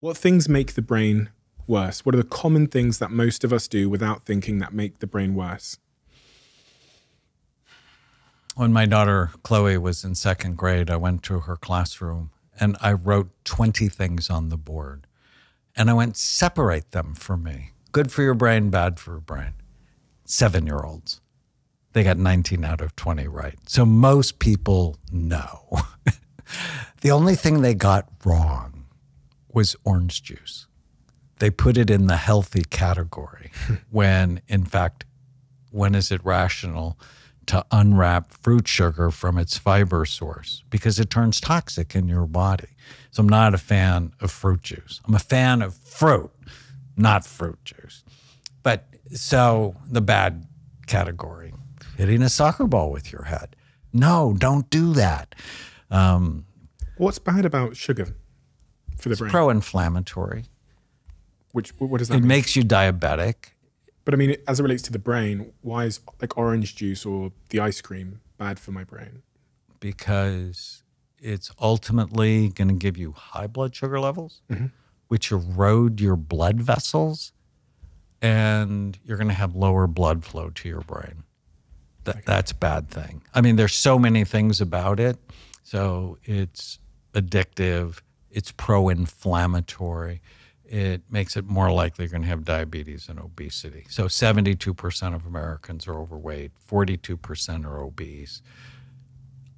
What things make the brain worse? What are the common things that most of us do without thinking that make the brain worse? When my daughter Chloe was in second grade, I went to her classroom and I wrote 20 things on the board. And I went, separate them for me. Good for your brain, bad for your brain. 7-year-olds. They got 19 out of 20 right. So most people know. The only thing they got wrong was orange juice. They put it in the healthy category when, in fact, when is it rational to unwrap fruit sugar from its fiber source? Because it turns toxic in your body. So I'm not a fan of fruit juice. I'm a fan of fruit, not fruit juice. But so the bad category, hitting a soccer ball with your head. No, don't do that. What's bad about sugar for the It's brain? pro-inflammatory. What does that It mean? makes you diabetic. But I mean, as it relates to the brain, why is like orange juice or the ice cream bad for my brain? Because it's ultimately going to give you high blood sugar levels, which erode your blood vessels, and you're going to have lower blood flow to your brain. That's a bad thing. I mean, there's so many things about it. So it's addictive. It's pro-inflammatory. It makes it more likely you're going to have diabetes and obesity. So 72% of Americans are overweight, 42% are obese.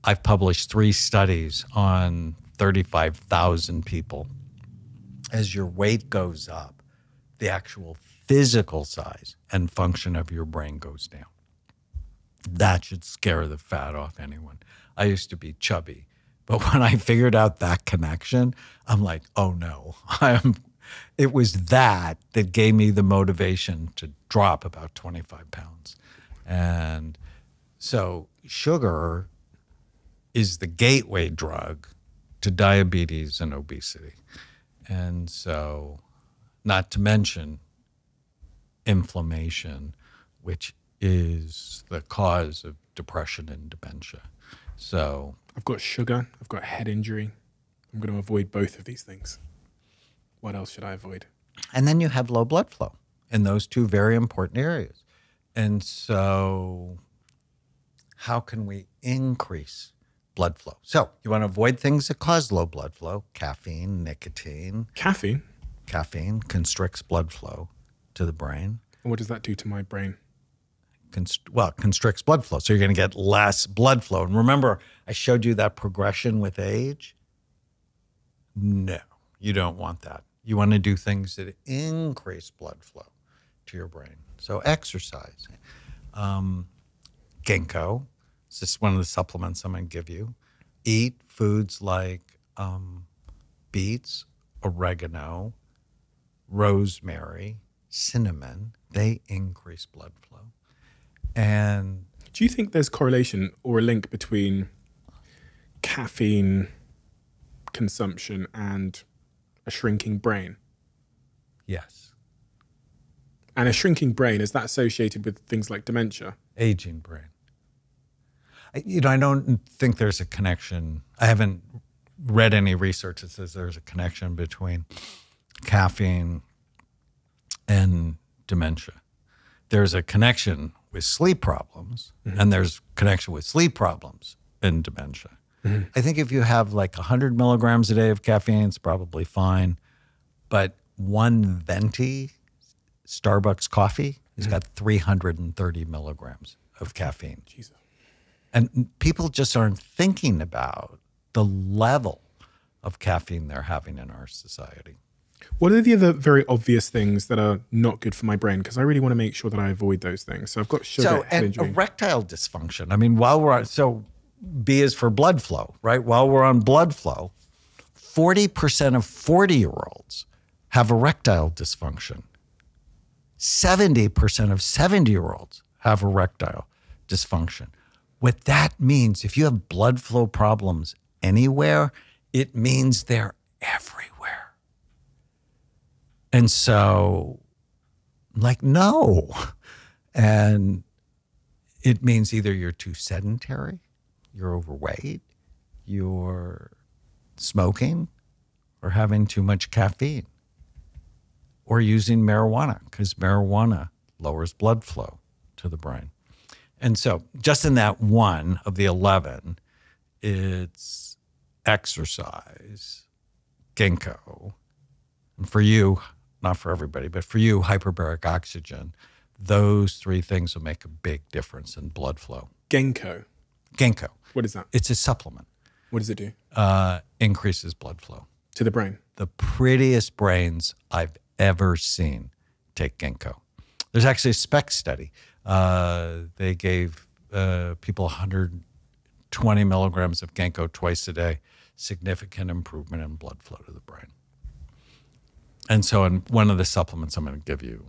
I've published 3 studies on 35,000 people. As your weight goes up, the actual physical size and function of your brain goes down. That should scare the fat off anyone. I used to be chubby, but when I figured out that connection, I'm like, oh no, it was that gave me the motivation to drop about 25 pounds. And so sugar is the gateway drug to diabetes and obesity. And so, not to mention inflammation, which is the cause of depression and dementia. So I've got sugar, I've got head injury. I'm going to avoid both of these things. What else should I avoid? and then you have low blood flow in those 2 very important areas. And so how can we increase blood flow? So you want to avoid things that cause low blood flow: caffeine, nicotine. Caffeine? Caffeine constricts blood flow to the brain. And what does that do to my brain? Constricts blood flow. So you're going to get less blood flow. And remember, I showed you that progression with age. No, you don't want that. You want to do things that increase blood flow to your brain. So exercise. Ginkgo, it's just one of the supplements I'm going to give you. Eat foods like beets, oregano, rosemary, cinnamon. They increase blood flow. And do you think there's correlation or a link between caffeine consumption and a shrinking brain? yes, And a shrinking brain, is that associated with things like dementia? aging brain. I don't think there's a connection. I haven't read any research that says there's a connection between caffeine and dementia. There's a connection with sleep problems, and there's connection with sleep problems and dementia. I think if you have like 100 milligrams a day of caffeine, it's probably fine. But one venti Starbucks coffee has got 330 milligrams of caffeine. Jesus. And people just aren't thinking about the level of caffeine they're having in our society. What are the other very obvious things that are not good for my brain? Because I really want to make sure that I avoid those things. So I've got sugar, head and injury. erectile dysfunction. I mean, while we're on, so B is for blood flow, right? While we're on blood flow, 40% of 40-year-olds have erectile dysfunction. 70% of 70-year-olds have erectile dysfunction. What that means, if you have blood flow problems anywhere, it means they're everywhere. And so, like, no. And it means either you're too sedentary, you're overweight, you're smoking, or having too much caffeine or using marijuana, because marijuana lowers blood flow to the brain. And so just in that one of the 11, it's exercise, ginkgo, and for you, not for everybody, but for you, hyperbaric oxygen. Those three things will make a big difference in blood flow. Ginkgo. Ginkgo. What is that? It's a supplement. What does it do? Increases blood flow. To the brain? The prettiest brains I've ever seen take ginkgo. There's actually a SPEC study. They gave people 120 milligrams of ginkgo twice a day, significant improvement in blood flow to the brain. And so in one of the supplements I'm going to give you,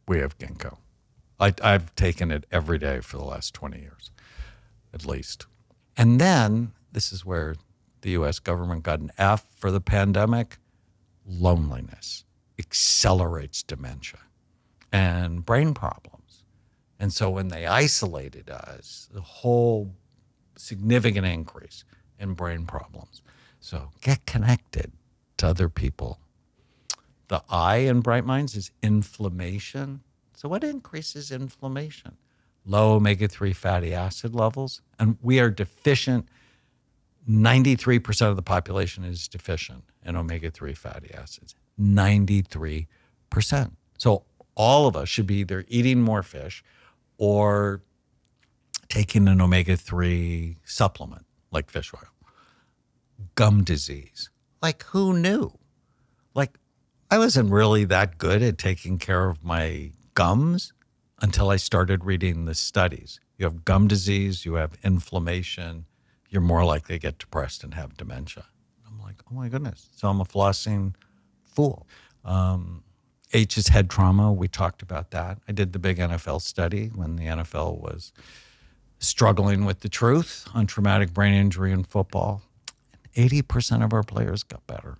we have ginkgo. I've taken it every day for the last 20 years, at least. And then, this is where the U.S. government got an F for the pandemic. Loneliness accelerates dementia and brain problems. And so when they isolated us, the whole significant increase in brain problems. So get connected to other people. The I in Bright Minds is inflammation. So what increases inflammation? Low omega-3 fatty acid levels. And we are deficient. 93% of the population is deficient in omega-3 fatty acids. 93%. So all of us should be either eating more fish or taking an omega-3 supplement like fish oil. Gum disease. Like, who knew? Like, I wasn't really that good at taking care of my gums until I started reading the studies. You have gum disease, you have inflammation, you're more likely to get depressed and have dementia. I'm like, oh my goodness. So I'm a flossing fool. H is head trauma. We talked about that. I did the big NFL study when the NFL was struggling with the truth on traumatic brain injury in football. 80% of our players got better.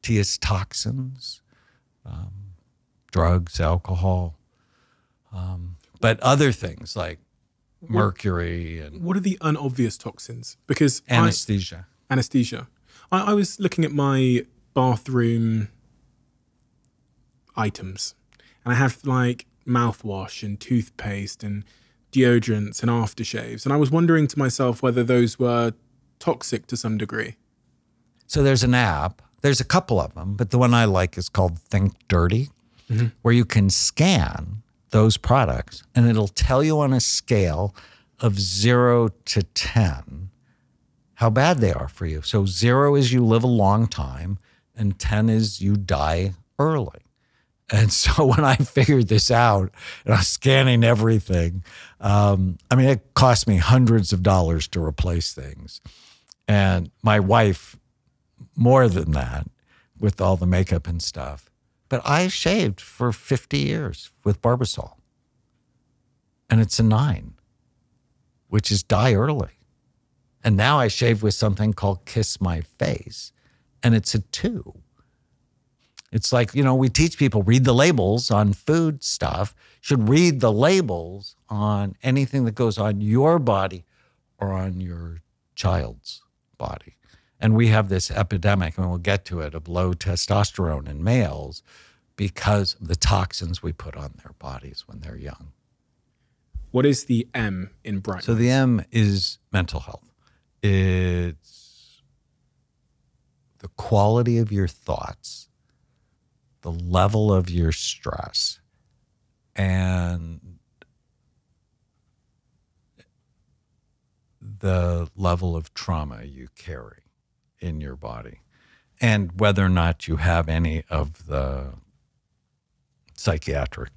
T is toxins, drugs, alcohol, but other things like mercury and what are the unobvious toxins? Because anesthesia. Anesthesia. I was looking at my bathroom items, and I have like mouthwash and toothpaste and deodorants and aftershaves, and I was wondering to myself whether those were toxic to some degree. So there's an app. There's a couple of them, but the one I like is called Think Dirty, where you can scan those products and it'll tell you on a scale of 0 to 10 how bad they are for you. So 0 is you live a long time and 10 is you die early. And so when I figured this out and I was scanning everything, I mean, it cost me hundreds of dollars to replace things. And my wife, more than that, with all the makeup and stuff. But I shaved for 50 years with Barbasol. And it's a 9, which is die early. And now I shave with something called Kiss My Face, and it's a 2. It's like, you know, we teach people, read the labels on food stuff. Should read the labels on anything that goes on your body or on your child's body. And we have this epidemic, and we'll get to it, of low testosterone in males because of the toxins we put on their bodies when they're young. What is the M in Bright? So the M is mental health. It's the quality of your thoughts, the level of your stress, and the level of trauma you carry in your body, and whether or not you have any of the psychiatric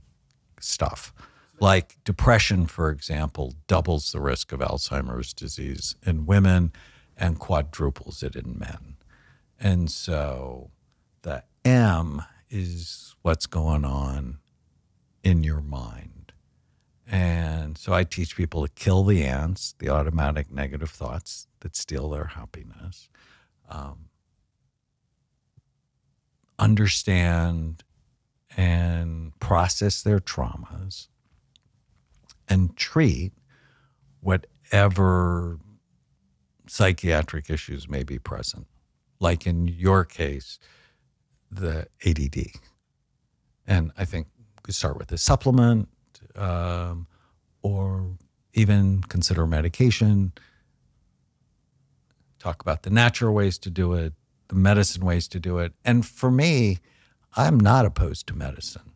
stuff. Like depression, for example, doubles the risk of Alzheimer's disease in women and quadruples it in men. And so the M is what's going on in your mind. And so I teach people to kill the ants, the automatic negative thoughts that steal their happiness. Understand and process their traumas, and treat whatever psychiatric issues may be present. like in your case, the ADD. And I think we could start with a supplement, or even consider medication. Talk about the natural ways to do it, the medicine ways to do it. And for me, I'm not opposed to medicine.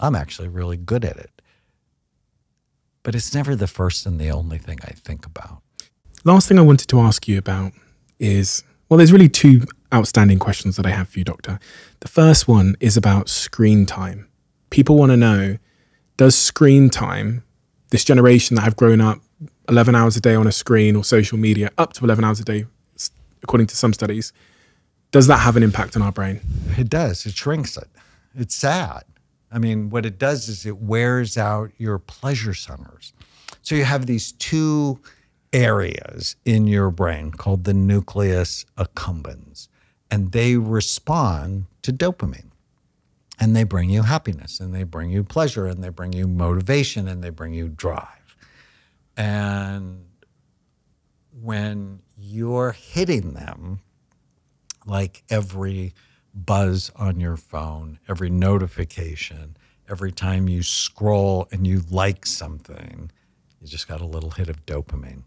I'm actually really good at it. But it's never the first and the only thing I think about. Last thing I wanted to ask you about is, well, there's really two outstanding questions that I have for you, Doctor. The first one is about screen time. People want to know, does screen time, this generation that have grown up 11 hours a day on a screen or social media, up to 11 hours a day, according to some studies, does that have an impact on our brain? It does. It shrinks it. It's sad. I mean, what it does is it wears out your pleasure centers. So you have these two areas in your brain called the nucleus accumbens, and they respond to dopamine. And they bring you happiness, and they bring you pleasure, and they bring you motivation, and they bring you drive. And when you're hitting them, like every buzz on your phone, every notification, every time you scroll and you like something, you just got a little hit of dopamine.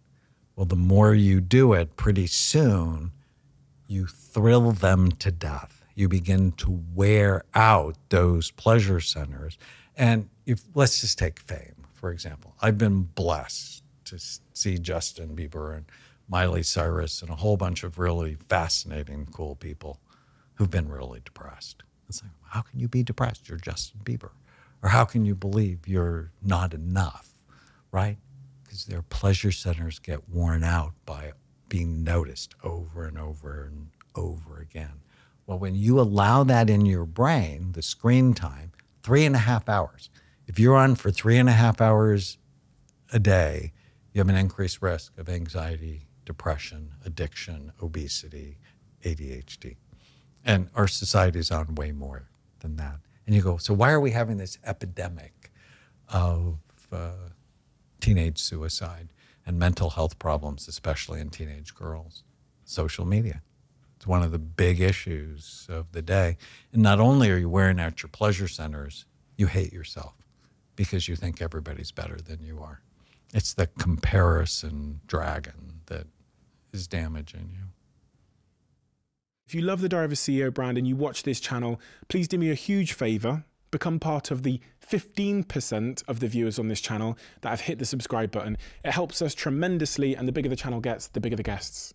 Well, the more you do it, pretty soon you thrill them to death. You begin to wear out those pleasure centers. And let's just take fame, for example. I've been blessed to see Justin Bieber and Miley Cyrus and a whole bunch of really fascinating, cool people who've been really depressed. It's like, how can you be depressed? You're Justin Bieber. Or how can you believe you're not enough, right? Because their pleasure centers get worn out by being noticed over and over and over again. Well, when you allow that in your brain, the screen time, 3.5 hours. If you're on for 3.5 hours a day, you have an increased risk of anxiety, depression, addiction, obesity, ADHD. And our society is on way more than that. And you go, so why are we having this epidemic of teenage suicide and mental health problems, especially in teenage girls? Social media. It's one of the big issues of the day. And not only are you wearing out your pleasure centers, you hate yourself because you think everybody's better than you are. It's the comparison dragon that is damaging you. If you love the Diary of a CEO brand and you watch this channel, please do me a huge favor. Become part of the 15% of the viewers on this channel that have hit the subscribe button. It helps us tremendously, and the bigger the channel gets, the bigger the guests.